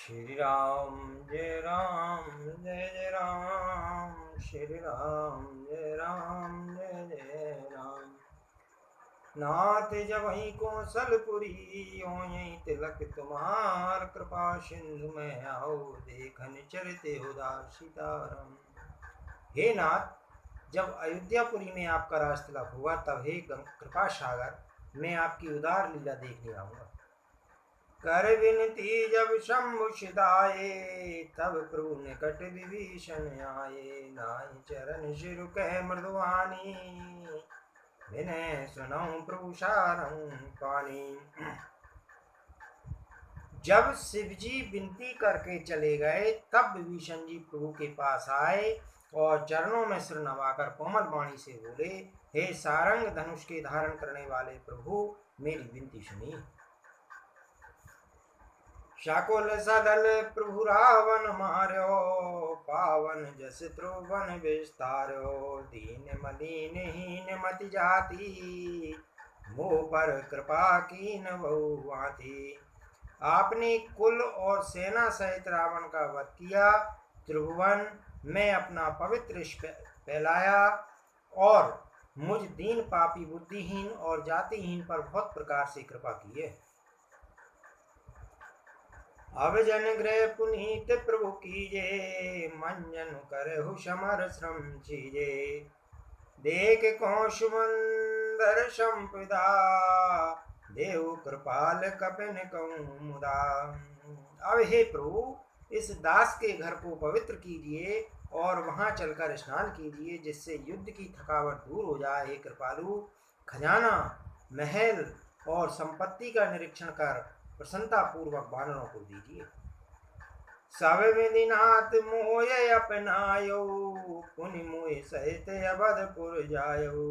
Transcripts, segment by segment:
श्री राम जय राम जय जय राम। श्री राम जय राम जय जय राम। नाथ जबहि कौशलपुरी ओहि तिलक तुम्हार कृपा सिंधु में आओ देखन चरित उदार सीताराम। हे नाथ, जब अयोध्यापुरी में आपका राज तिलक हुआ तब हे कृपा सागर मैं आपकी उदार लीला देखने आऊंगा। कर विनती जब शंभु सिधाए तब प्रभु निकट विभीषण आए। नाहि चरण सिर कह मृदुवानी विनय सुनऊ प्रभु सारंग पानी। जब शिव जी विनती करके चले गए तब विभीषण जी प्रभु के पास आए और चरणों में सिर नवाकर कोमल वाणी से बोले, हे सारंग धनुष के धारण करने वाले प्रभु, मेरी विनती सुनिए। शाकुल सदल प्रभु रावण मार्यो पावन जस त्रिभुवन विस्तार्यो। दीन मलिन हीन मति जाति मोह पर कृपा कीन बहु भांति। आपने कुल और सेना सहित रावण का वध किया। त्रिभुवन में अपना पवित्र फैलाया और मुझ दीन पापी बुद्धिहीन और जातिहीन पर बहुत प्रकार से कृपा की है। अब जन गृह पुनीत प्रभु कीजे मंजन करहु समर श्रम चीजे। देख कौश मंदर संपदा देव कृपाल कपिन कहूँ मुदा। अब हे प्रभु, इस दास के घर को पवित्र कीजिए और वहां चलकर स्नान कीजिए जिससे युद्ध की थकावट दूर हो जाए। हे कृपालु, खजाना महल और संपत्ति का निरीक्षण कर प्रसन्नता पूर्वक वानरों को दीजिए। सब विधिनाथ मोय अपनायो पुनि मोय सहित अवधपुर जायो।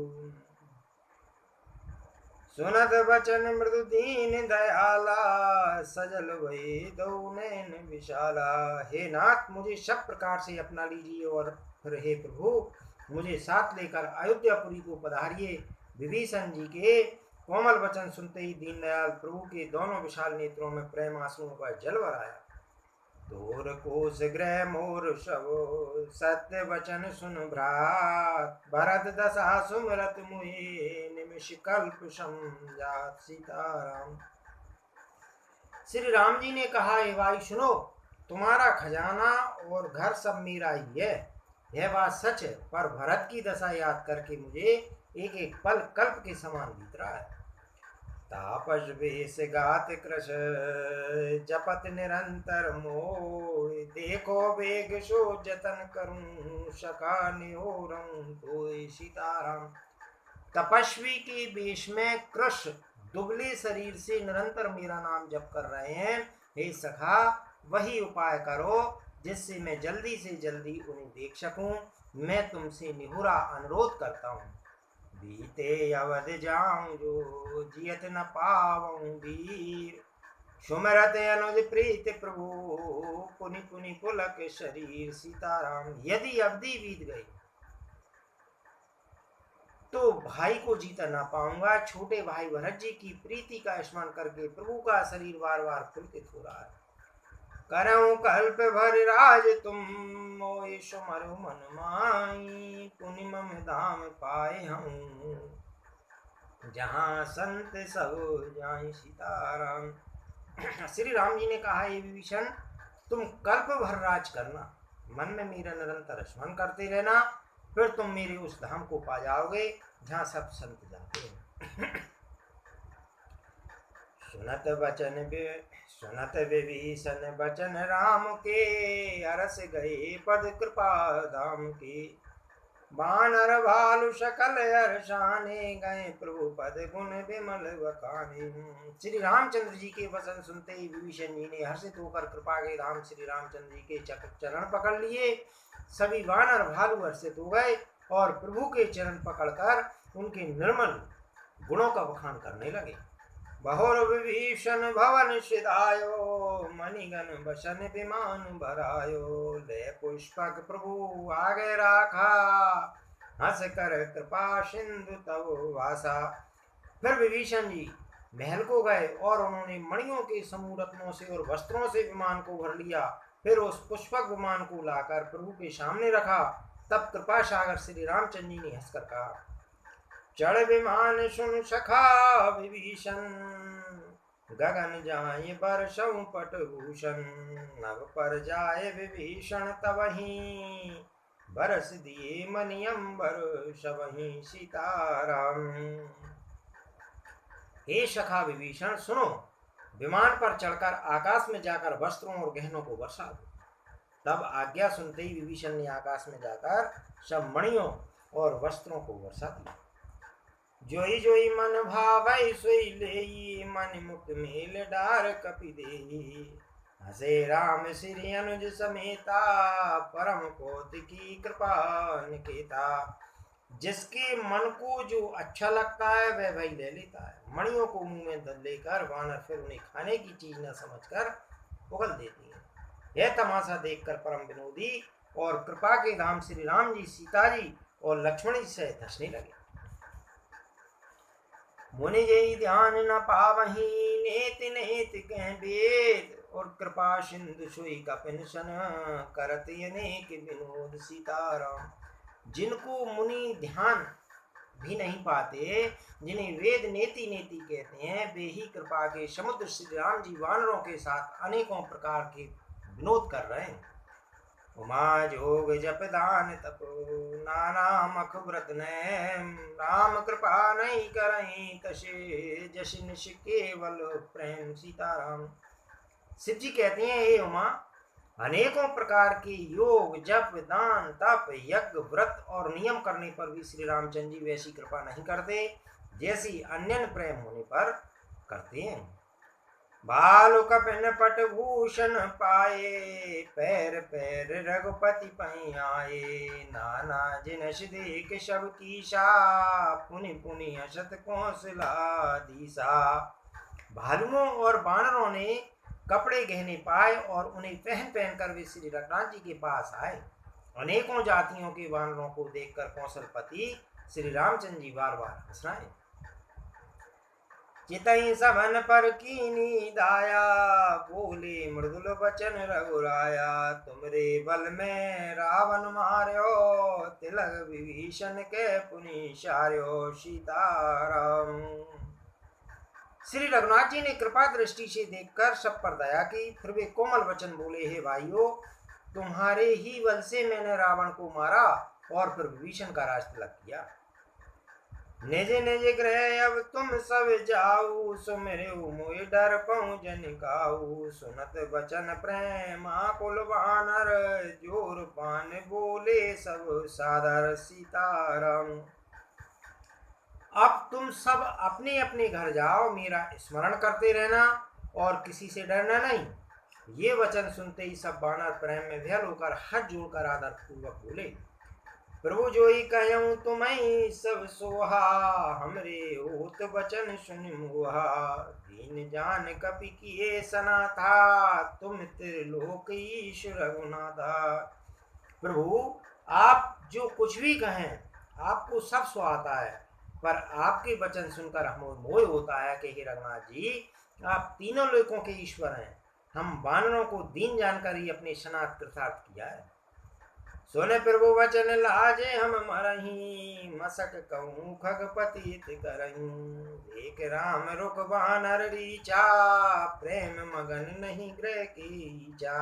सुनत वचन मृदु दीन दयाला सजल वही दो नैन विशाला। हे नाथ, मुझे सब प्रकार से अपना लीजिए और फिर हे प्रभु, मुझे साथ लेकर अयोध्यापुरी को पधारिए। विभीषण जी के कोमल वचन सुनते ही दीनदयाल प्रभु के दोनों विशाल नेत्रों में प्रेम आंसुओं का जल आया। तोर कोस गृह मोर सबो सत्य वचन सुन भ्रात। भरत दशा सुमरत मुहि निमिष कल्प समझात। सीताराम। श्री राम जी ने कहा, हे भाई सुनो, तुम्हारा खजाना और घर सब मेरा ही है, यह बात सच है, पर भरत की दशा याद करके मुझे एक एक पल कल्प के समान बीत रहा है। तापस वेश गात कृश जपत निरंतर मोह। देखो वेग सो जतन करूं सका निहोरं कोई। सीताराम। तपस्वी के वेश में कृष दुबले शरीर से निरंतर मेरा नाम जप कर रहे हैं। हे सखा, वही उपाय करो जिससे मैं जल्दी से जल्दी उन्हें देख सकूं। मैं तुमसे निहुरा अनुरोध करता हूँ। बीते अवध जाऊं जो जियत न पावऊं वीर। सुमरत अनुज प्रीत प्रभु पुनि पुनि पुलक शरीर। सीताराम। यदि अवधि बीत गई तो भाई को जीता ना पाऊंगा। छोटे भाई भरत जी की प्रीति का स्मरण करके प्रभु का शरीर बार बार पुलकित हो रहा है। करऊं कल्प भर राज तुम मोहि सुमरु मन माई। पुनि मम धाम पाए हूँ जहाँ संत सब जाई। सीताराम। श्री राम जी ने कहा, हे विभीषण, तुम कल्प भर राज करना, मन में मेरा निरंतर स्मरण करते रहना, फिर तुम मेरे उस धाम को पा जाओगे जहाँ सब संत जाते हैं। सुनत विभीषण बचन राम के अरस गए पद कृपा धाम के। बानर भालु सकल हर्षाने गए प्रभु पद गुण विमल बखाने। श्री रामचंद्र जी के वचन सुनते ही विभीषण जी ने हर्षित होकर कृपा के धाम श्री रामचंद्र जी के चरण पकड़ लिए। सभी वानर भालु हर्षित हो गए और प्रभु के चरण पकड़कर उनके निर्मल गुणों का बखान करने लगे। बहुर विभीषण भवन सिधायो मणिगण बसन विमान भरायो। ले पुष्पक प्रभु आगे राखा हंस कर कृपा सिंधु तव वासा। फिर विभीषण जी महल को गए और उन्होंने मणियों के समूह रत्नों से और वस्त्रों से विमान को भर लिया। फिर उस पुष्पक विमान को लाकर प्रभु के सामने रखा। तब कृपा सागर श्री रामचंद्र जी ने हंसकर कहा, चढ़ विमान सुन सखा विभीषण, गगन जाए बरसों पटभूषण, नभ पर जाए विभीषण तबहि, बरस दिए मनि अंबर सबहि सीताराम। हे सखा विभीषण सुनो, विमान पर चढ़कर आकाश में जाकर वस्त्रों और गहनों को बरसा दो। तब आज्ञा सुनते ही विभीषण ने आकाश में जाकर सब मणियों और वस्त्रों को बरसा दिया। जोई जोई मन भावै सोई लेई, मन मुख मेल डार कपि देहि, हसे राम श्री अनुज समेता, परम कौतिकी कृपा निकेता। जिसके मन को जो अच्छा लगता है वह भाई ले लेता है। मणियों को मुंह में लेकर वानर फिर उन्हें खाने की चीज न समझकर उगल देती है। यह तमाशा देखकर परम विनोदी और कृपा के धाम श्री राम जी, सीता जी और लक्ष्मण जी से हंसने लगे। मुनि जय ध्यान न पावही, नेत नेत कह वेद, और कृपा सिंधु सोई कपिन सन, करत अनेक विनोद सीताराम। जिनको मुनि ध्यान भी नहीं पाते, जिन्हें वेद नेति नेति कहते हैं, वे ही कृपा के समुद्र श्री राम जी वानरों के साथ अनेकों प्रकार के विनोद कर रहे हैं। उमा जोग जप दान तप, नाना मख व्रत नैम, राम कृपा नहीं करहीं तसे, जस निश केवल प्रेम सीताराम। शिव जी कहते हैं, हे उमा, अनेकों प्रकार के योग जप दान तप यज्ञ व्रत और नियम करने पर भी श्री रामचंद्र जी वैसी कृपा नहीं करते जैसी अन्य प्रेम होने पर करते हैं। बाल कपिन पट भूषण पाए, पैर पैर रघुपति पै आए, नाना जिनस देख सब कीसा, पुनि पुनि हसत कौशला दीसा। भालुओं और बानरों ने कपड़े गहने पाए और उन्हें पहन पहन कर वे श्री रघुनाथ जी के पास आए। अनेकों जातियों के वानरों को देखकर कौशलपति श्री रामचंद्र जी बार बार हंस रहे। चितई सबन पर कीनी दाया, बोले मृदुल बचन रघुराया, तुमरे बल में रावण मार्यो, तिलक विभीषण के पुनि सार्यो सीताराम। श्री रघुनाथ जी ने कृपा दृष्टि से देखकर सब पर दया की। फिर वे कोमल वचन बोले, हे भाइयों, तुम्हारे ही बल से मैंने रावण को मारा और फिर विभीषण का राज तिलक किया। निज निज गृह अब तुम सब जाऊ, सुमिरे मोहि डर पहुँ जन काऊ, सुनत बचन प्रेम आकुल वानर, जोर पान बोले सब सादर सीताराम। अब तुम सब अपने अपने घर जाओ, मेरा स्मरण करते रहना और किसी से डरना नहीं। ये वचन सुनते ही सब वानर प्रेम में विह्वल होकर हाथ जोड़कर आदर पूर्वक बोले, प्रभु जोई कहूँ तुम्हें सब सोहा, हमरे होत वचन सुन मोहा, दीन जान कपि किए सना था, तुम त्रिलोक ईश्वर रघुनाथा। प्रभु आप जो कुछ भी कहें आपको सब सुहाता है, पर आपके वचन सुनकर हम मोह होता है कि हे रघुनाथ जी, आप तीनों लोकों के ईश्वर हैं। हम वानरों को दीन जानकर ही अपने सनात कृतार्थ किया है। सुने प्रभु वचन लाजे हम मरही, मसक कहूँ खगपति करही, देख राम रुख वानर रीचा, प्रेम मगन नहीं ग्रह की जा।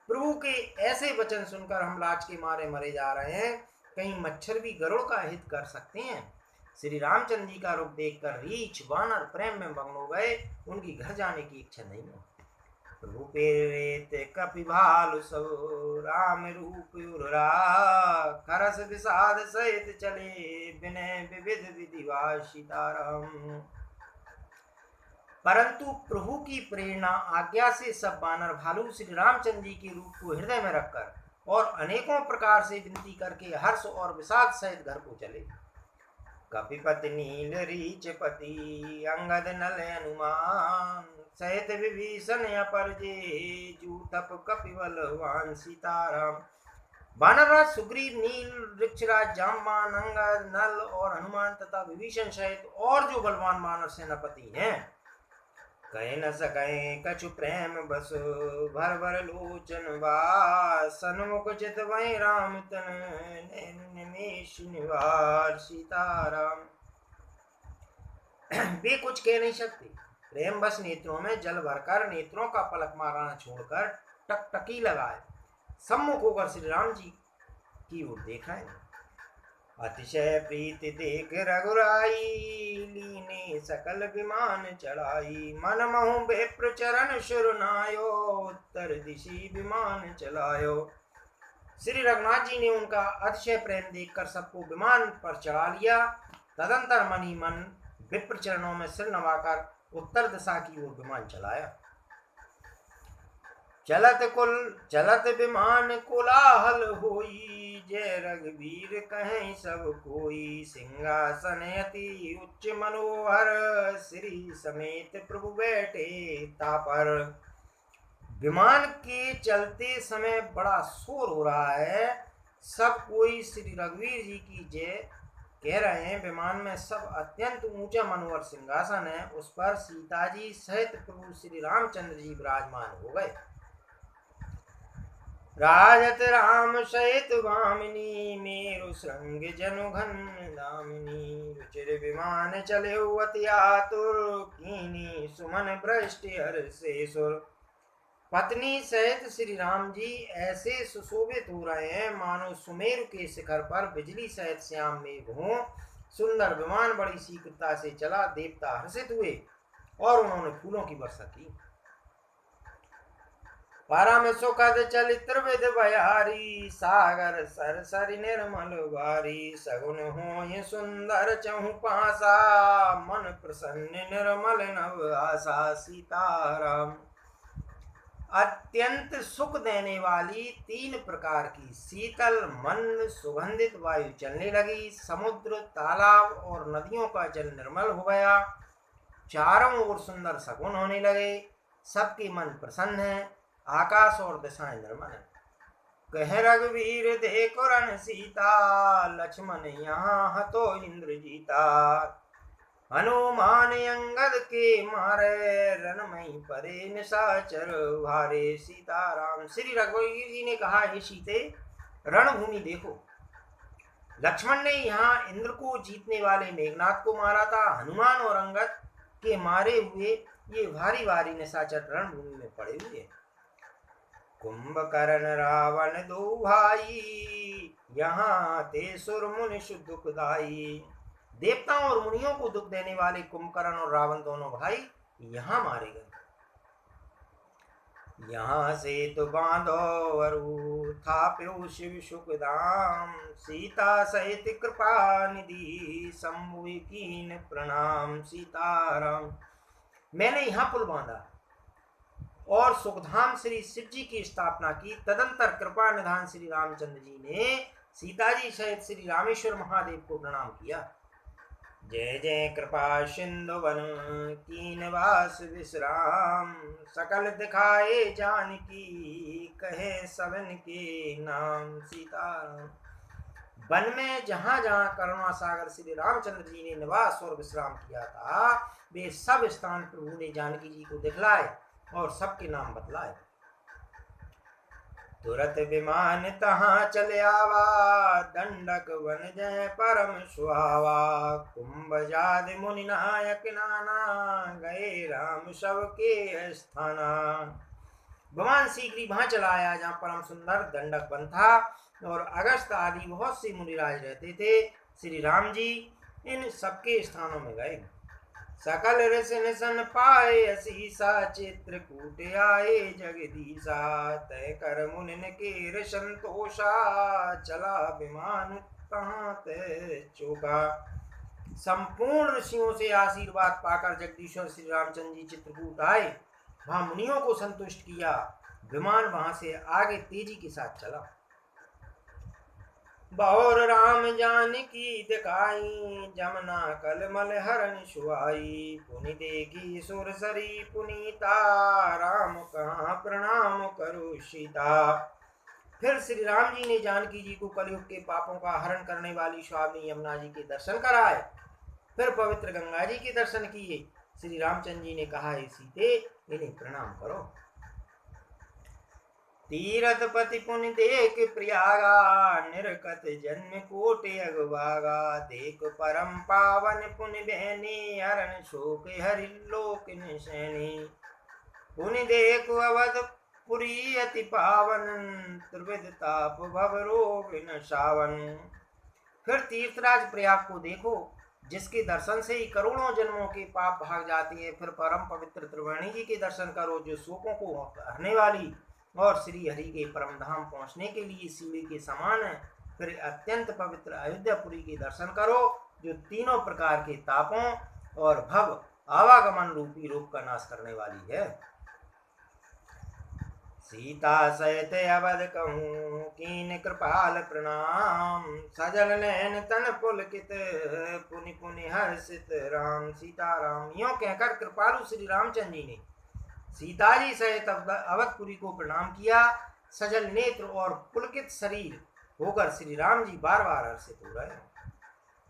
प्रभु के ऐसे वचन सुनकर हम लाज के मारे मरे जा रहे हैं। कहीं मच्छर भी गरुड़ का हित कर सकते हैं। श्री रामचंद्र जी का रूप देखकर रीछ वानर प्रेम में मग्न हो गए। उनकी घर जाने की इच्छा नहीं है। रूपे कपि भालु सब, राम रूप उर्रा, खरस विषाद सहित चले, विनय विविध विधिवा सीताराम। परंतु प्रभु की प्रेरणा आज्ञा से सब वानर भालू श्री रामचंद्र जी के रूप को हृदय में रखकर और अनेकों प्रकार से विनती करके हर्ष और विषाद सहित घर को चले। कपिपति नील रीचपति, अंगद नल हनुमान, सहित विभीषण अपर जे, जूथप कपिबलवान सीताराम। वानरराज सुग्रीव, नील, वृक्षराज जामवान, अंगद, नल और हनुमान तथा विभीषण सहित और जो बलवान वानर सेनापति हैं, कह न सके कछु प्रेम बस, भर भर लोचन वास, सन्मुख चित वही राम तन, नैन निमेष निवार। सीताराम। वे कुछ कह नहीं सकते, प्रेम बस नेत्रों में जल भरकर नेत्रों का पलक मारना छोड़कर टकटकी लगाए सम्मुख होकर श्री राम जी की ओर देखा है। अतिशय प्रीति देख रघुराई, लीने सकल विमान चढ़ाई, मन महु विप्र चरण शुरनायो, उत्तर दिशि विमान चलायो। श्री रघुनाथ जी ने उनका अतिशय प्रेम देखकर सबको विमान पर चढ़ा लिया। तदंतर मन ही मन विप्र चरणों में सिर नवाकर उत्तर दिशा की ओर विमान चलाया। चलत विमान कोलाहल होई, जय रघुवीर कहें सब कोई, सिंहासन अति उच्च मनोहर, श्री समेत प्रभु बैठे तापर। विमान के चलते समय बड़ा शोर हो रहा है, सब कोई श्री रघुवीर जी की जय कह रहे हैं। विमान में सब अत्यंत ऊंचा मनोहर सिंहासन है, उस पर सीता जी सहित प्रभु श्री रामचंद्र जी विराजमान हो गए। राजत राम सहित वामिनी, मेरु श्रृंग जनु घन दामिनी, रुचिर विमान चले अति आतुर, कीनी सुमन भ्रष्टि हर्षे सुर। पत्नी सहित श्री राम जी ऐसे सुशोभित हो रहे हैं मानो सुमेरु के शिखर पर बिजली सहित श्याम मेघ हो। सुंदर विमान बड़ी शीघ्रता से चला, देवता हर्षित हुए और उन्होंने फूलों की वर्षा की। परम सुखद चलित्र विध बयारी, सागर सर सरि निर्मल वारी, सगुन हो सुंदर चहु पासा, मन प्रसन्न निर्मल नव आशा। सीताराम। अत्यंत सुख देने वाली 3 प्रकार की शीतल मंद सुगंधित वायु चलने लगी। समुद्र, तालाब और नदियों का जल निर्मल हो गया। चारों ओर सुंदर सगुन होने लगे। सबके मन प्रसन्न है। आकाश और दिशाएं निर्मल है। कह रघुवीर देखो रण सीता, लक्ष्मण यहाँ हतो इंद्र जीता, हनुमान अंगद के मारे, रणमयी परे निशाचर भारे। सीताराम। श्री रघुवीर जी ने कहा, हे सीते, रणभूमि देखो। लक्ष्मण ने यहाँ इंद्र को जीतने वाले मेघनाथ को मारा था। हनुमान और अंगद के मारे हुए ये भारी भारी निशाचर रणभूमि में पड़े हुए। कुंभकर्ण रावण दो भाई, यहाँ ते सुर मुनि दुखदाई। देवताओं और मुनियों को दुख देने वाले कुंभकर्ण और रावण दोनों भाई यहाँ मारे गए। यहाँ से तो बांधो वरु, थाप्यो शिव सुखदाम, सीता सहित कृपा निधि, शंभु कीन प्रणाम। सीताराम। मैंने यहाँ पुल बांधा और सुखधाम श्री शिव जी की स्थापना की। तदंतर कृपा निधान श्री रामचंद्र जी ने सीता जी सहित श्री रामेश्वर महादेव को प्रणाम किया। जय जय कृपा सिंधु वन, कीन वास विश्राम, सकल दिखाए जानकी, कहे सबन के नाम। सीताराम। वन में जहां जहां करुणा सागर श्री रामचंद्र जी ने निवास और विश्राम किया था, वे सब स्थान प्रभु ने जानकी जी को दिखलाए और सबके नाम बतलाए। तुरत विमान तहाँ चले आवा, दंडक वन जय परम सुहावा, कुंभजाद मुनि नायक नाना, गए राम सबके स्थाना। विमान शीघ्र ही वहां चला आया जहाँ परम सुंदर दंडक वन था और अगस्त आदि बहुत से मुनिराज रहते थे। श्री राम जी इन सबके स्थानों में गए। सकल ऋषि निशन पाए असीसा, चित्रकूट आए जगदीशा, तय कर मुनिन के संतोषा, चला विमान तहाँ तय चोका। संपूर्ण ऋषियों से आशीर्वाद पाकर जगदीश्वर श्री रामचंद्र जी चित्रकूट आए, वहां मुनियों को संतुष्ट किया। विमान वहां से आगे तेजी के साथ चला। बहुर राम जानकी दिखाई, जमुना कलमल हरण सुहाई, पुनि देखी सुर सरी पुनीता, राम कहाँ प्रणाम करो सीता। फिर श्री राम जी ने जानकी जी को कलयुग के पापों का हरण करने वाली स्वामी यमुना जी के दर्शन कराए। फिर पवित्र गंगा जी के दर्शन किए। श्री रामचंद्र जी ने कहा, हे सीते, इन्हें प्रणाम करो। तीरथ पति पुनि देख प्रयागा, निरकत जन्म कोटि अगवागा। देख परम पावन पुनि बहनी, हरण शोक हरि लोक निशैनी। पुनि देख अवध पुरी अति पावन, त्रिविध ताप भव रोग न सावन। फिर तीर्थराज प्रयाग को देखो, जिसके दर्शन से ही करोड़ों जन्मों के पाप भाग जाते हैं। फिर परम पवित्र त्रिवेणी जी के दर्शन करो, जो शोकों को हरने वाली और श्री हरि के परम धाम पहुंचने के लिए सीढ़ी के समान है। फिर अत्यंत पवित्र अयोध्यापुरी के दर्शन करो, जो तीनों प्रकार के तापों और भव आवागमन रूपी रोग का नाश करने वाली है। सीता सहित अवध कहूँ, कीन कृपाल प्रणाम। सजल नैन तन पुलकित, पुनि पुनि हर्षित राम। सीताराम यों कहकर कृपालु श्री रामचंद्र जी ने सीता जी सहित अवधपुरी को प्रणाम किया। सजल नेत्र और पुलकित शरीर होकर श्री राम जी बार बार हर्षित हो रहे हैं।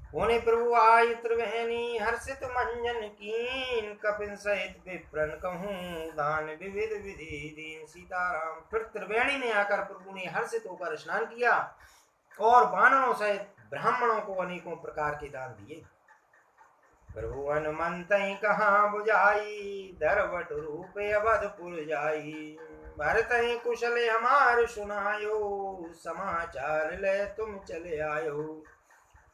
होने प्रभु आय त्रिवेणी, हर्षित मंजन कीन। कपिन सहित विप्रन कहूँ, दान विविध विधि दीन। सीताराम फिर त्रिवेणी में आकर प्रभु ने हर्षित होकर स्नान किया और वानरों सहित ब्राह्मणों को अनेकों प्रकार के दान दिए। प्रभु हनुमंत कहाँ बुझाई, दरवट रूप अवधपुर जाई। भरत कुशल हमार सुनायो, समाचार ले तुम चले आयो।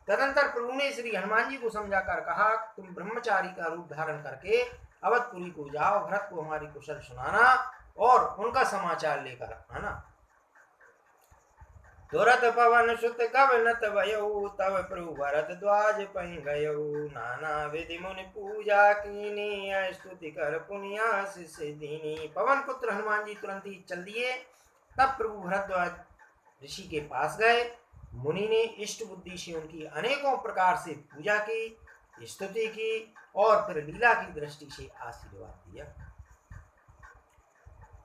तदंतर प्रभु ने श्री हनुमान जी को समझाकर कहा, तुम ब्रह्मचारी का रूप धारण करके अवधपुरी को जाओ, भरत को हमारी कुशल सुनाना और उनका समाचार लेकर आना। तुरत पवन सुत कवनत भयो, तब प्रभु भरत द्वाज पहि गयो। नाना विधि मुनि पूजा कीनी, स्तुति कर पुनियास से दीनी। पवन पुत्र हनुमान जी तुरंत ही चल दिए। तब प्रभु भरद्वाज ऋषि के पास गए। मुनि ने इष्ट बुद्धि से उनकी अनेकों प्रकार से पूजा की, स्तुति की और फिर लीला की दृष्टि से आशीर्वाद दिया।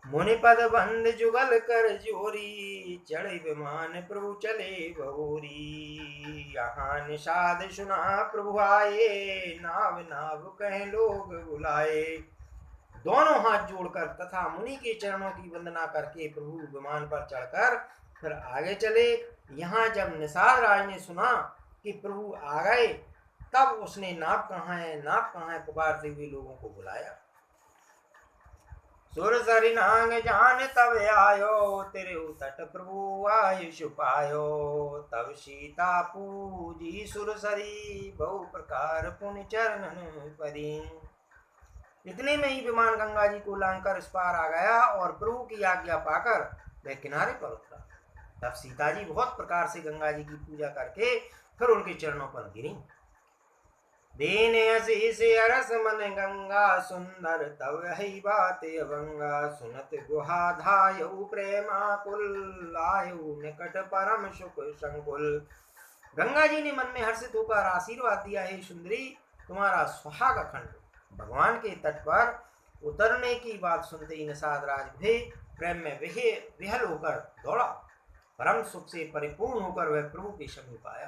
मुनि पद बंद जुगल कर जोरी, चढ़े विमान प्रभु चले बहोरी। यहाँ निषाद सुना प्रभु आए, नाव नाव कहे लोग बुलाए। दोनों हाथ जोड़कर तथा मुनि के चरणों की वंदना करके प्रभु विमान पर चढ़कर फिर आगे चले। यहाँ जब निषाद राज ने सुना कि प्रभु आ गए, तब उसने नाव कहाँ है, नाव कहाँ है पुकारते हुए लोगों को बुलाया। सुर सरि नांग जान तब आयो, तेरे तट प्रभु आयुष पायो। तब सीता पूजी सुर सरी, बहु प्रकार पुनि चरणन परी। इतने में ही विमान गंगा जी को लांघकर इस पार आ गया और प्रभु की आज्ञा पाकर वह किनारे पर उतरा। तब सीता जी बहुत प्रकार से गंगा जी की पूजा करके फिर उनके चरणों पर गिरी। दीन असीस अरस मन गंगा, सुंदर तव है बात अभंगा। सुनत गुहा धायु प्रेमाकुल, आयु निकट परम सुख संकुल। गंगा जी ने मन में हर्षित होकर आशीर्वाद दिया, हे सुंदरी, तुम्हारा सुहाग खंड। भगवान के तट पर उतरने की बात सुनते ही निषाद राज भी प्रेम में विहल होकर दौड़ा। परम सुख से परिपूर्ण होकर वह प्रभु के समीप आया।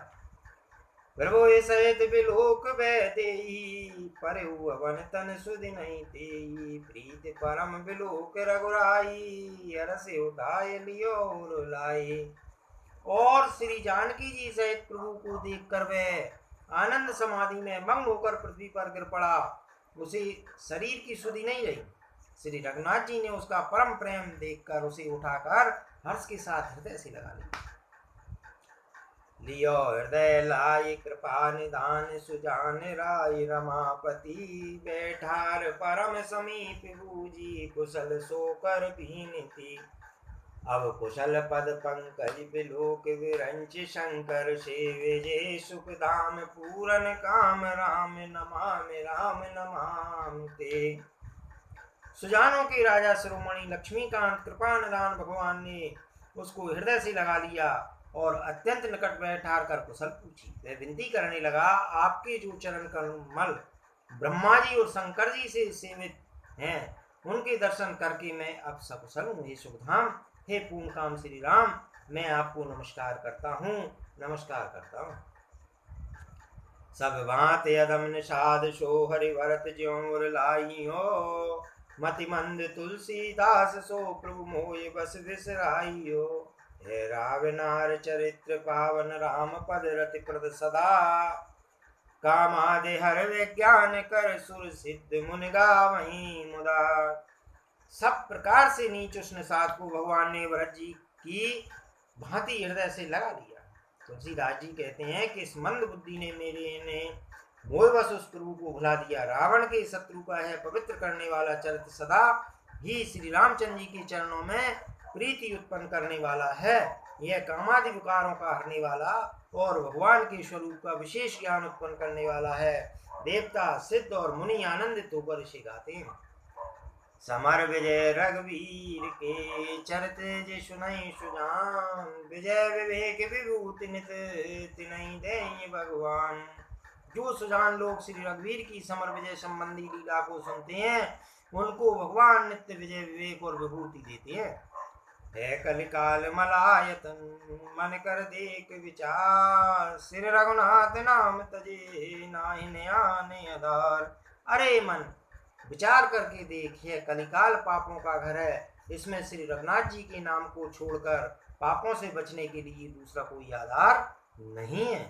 प्रभु सहित विलोक बैठेई, परहु अवन तन सुधि नहीं तेई। प्रीत परम विलोक रघुराई, हरषि उठाय लियो लाई। और श्री जानकी जी सहित प्रभु को देखकर वह आनंद समाधि में मग्न होकर पृथ्वी पर गिर पड़ा। उसे शरीर की सुधि नहीं रही। श्री रघुनाथ जी ने उसका परम प्रेम देखकर उसे उठाकर हर्ष के साथ हृदय से लगा लिया। लियो हृदय लाई कृपा निधान, सुजान राय रमापति। बैठार परम समीप बूझी, कुशल सोकर भीनती। अब कुशल पद पंकज बिलोक विरंच, शंकर सेवे जे सुख धाम। पूरन काम राम नमामि, राम नमामि। सुजानों के राजा शिरोमणि लक्ष्मीकांत कृपा निधान भगवान ने उसको हृदय से लगा लिया और अत्यंत निकट बैठार कर कुशल पूछी। वह विनती करने लगा, आपके जो चरण कमल ब्रह्मा जी और शंकर जी से सेवित हैं, उनके दर्शन करके मैं अब सकुशल हूँ। हे सुखधाम, हे पूर्ण काम श्री राम, मैं आपको नमस्कार करता हूँ, नमस्कार करता हूँ। सब भांति अदम निषाद सो हरि भरत ज्यों लाइयो, मति मंद तुलसीदास सो प्रभु मोय बस बिसराइयो। हे रावनार चरित्र पावन राम पद रति प्रद सदा, कामादि हर विज्ञान कर सुर सिद्ध मुनि गावहीं मुदा। सब प्रकार से नीच उस निषाद को भगवान ने भरत जी की भांति हृदय से लगा दिया। तुलसीदास जी कहते हैं कि इस मंद बुद्धि ने मेरे ने मोहवश उस प्रभु को भुला दिया। रावण के शत्रु का है पवित्र करने वाला चरित्र सदा ही श्री रामचंद्र जी के चरणों में प्रीति उत्पन्न करने वाला है। यह कामादि विकारों का हरने वाला और भगवान के स्वरूप का विशेष ज्ञान उत्पन्न करने वाला है। देवता सिद्ध और मुनि आनंदित होकर इसे गाते हैं। समर विजय रघुवीर के चरित जे सुनई सुजान, विजय विवेक विभूति नित तिनहि देहि भगवान। जो सुजान लोग श्री रघुवीर की समर विजय संबंधी लीला को सुनते हैं, उनको भगवान नित्य विजय विवेक और विभूति देते हैं। है कलिकाल मलायतन मन कर देख विचार, श्री रघुनाथ नाम तजे नाहि नयाने आधार। अरे मन, विचार करके देखिए, कलिकाल पापों का घर है। इसमें श्री रघुनाथ जी के नाम को छोड़कर पापों से बचने के लिए दूसरा कोई आधार नहीं है।